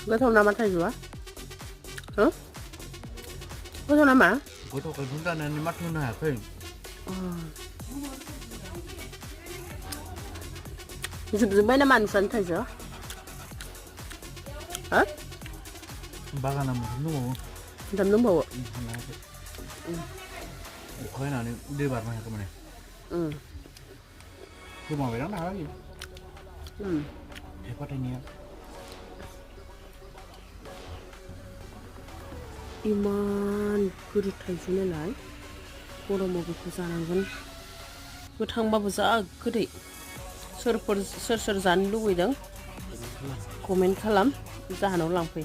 गोथाव नामा थाइजौआ? हो? गोथाव नामा? गोथावखाय बुंजानानै माथो होनो हायाखै। जोबजोब्बाय नामा नोंस्रानि थाइजौआ? हो? बागाना मोनसे दंबावो। मोनथाम दंबावो? हानो हायाखै। अखा हानानै दै बारनो हायाखै माने। गोमाबायदां दाहालागै। थाइफा थाइनैया। इमान गोदै थाइजौ नालाय गरमाव बेखौ जानांगोन। गोथांबाबो जा गोदै। सोर जानो लुबैदों कमेन्ट खालाम, जाहानाव लांफै।